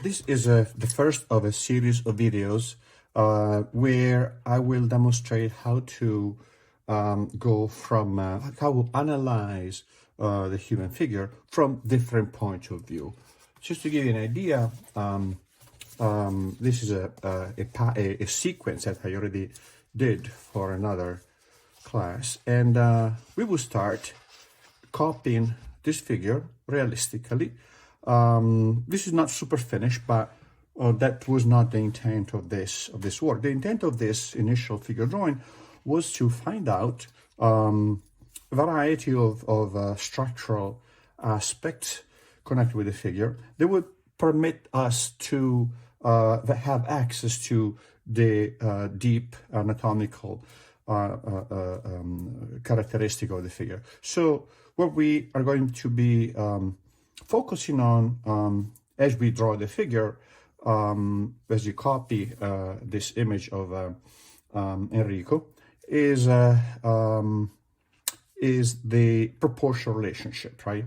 This is the first of a series of videos where I will demonstrate how to go from, how to analyze the human figure from different points of view. Just to give you an idea, this is a sequence that I already did for another class, and we will start copying this figure realistically. This is not super finished, but that was not the intent of this work. The intent of this initial figure drawing was to find out a variety of structural aspects connected with the figure that would permit us to have access to the deep anatomical characteristic of the figure. So what we are going to be focusing on as we draw the figure, as you copy this image of Enrico, is the proportional relationship, right?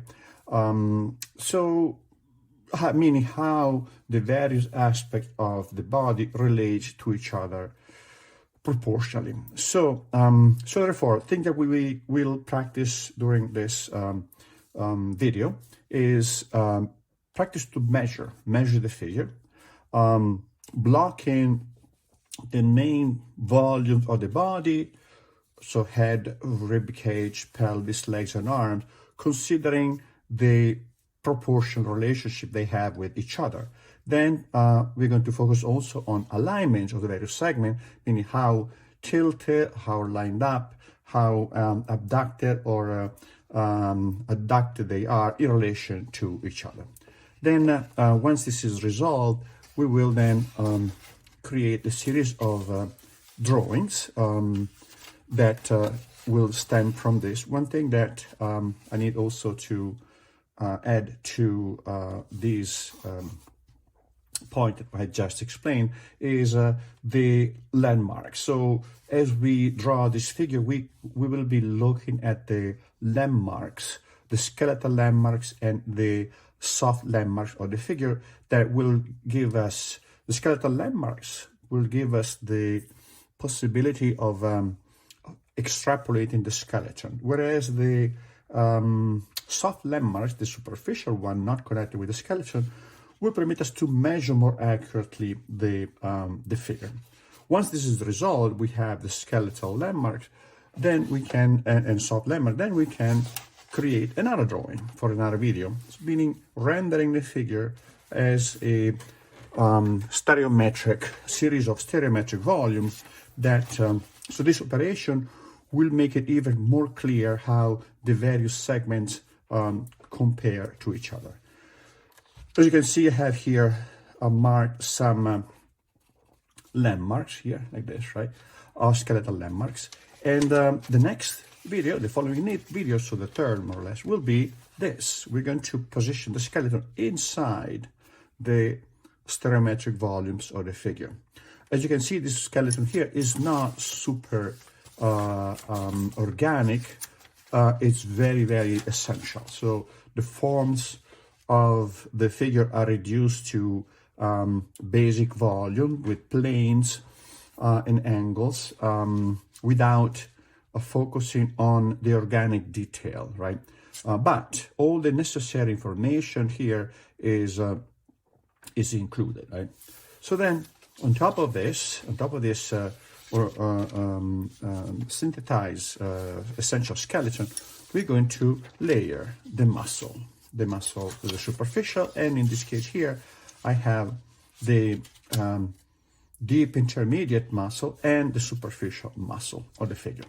Meaning how the various aspects of the body relate to each other proportionally. So therefore, the thing that we will practice during this video is practice to measure the figure, blocking the main volumes of the body, so head, rib cage, pelvis, legs, and arms, considering the proportional relationship they have with each other. Then we're going to focus also on alignment of the various segments, meaning how tilted, how lined up, how abducted or adducted they are in relation to each other. Then once this is resolved, we will then create a series of drawings that will stem from this. One thing that I need also to add to these point that I just explained is the landmarks. So as we draw this figure, we will be looking at the landmarks, the skeletal landmarks and the soft landmarks of the figure that will give us, the skeletal landmarks will give us the possibility of extrapolating the skeleton, whereas the soft landmarks, the superficial one not connected with the skeleton, will permit us to measure more accurately the figure. Once this is resolved, we have the skeletal landmarks, then we can, and soft landmark, then we can create another drawing for another video, meaning rendering the figure as a stereometric series of stereometric volumes that, so this operation will make it even more clear how the various segments compare to each other. As you can see, I have here marked some landmarks here, like this, right? Skeletal landmarks. And the next video, the following video, so the third more or less, will be this. We're going to position the skeleton inside the stereometric volumes of the figure. As you can see, this skeleton here is not super organic. It's very, very essential. So the forms of the figure are reduced to basic volume with planes and angles without focusing on the organic detail, right? But all the necessary information here is included, right? So then on top of this synthesized essential skeleton, we're going to layer the muscle to the superficial, and in this case here, I have the deep intermediate muscle and the superficial muscle of the figure.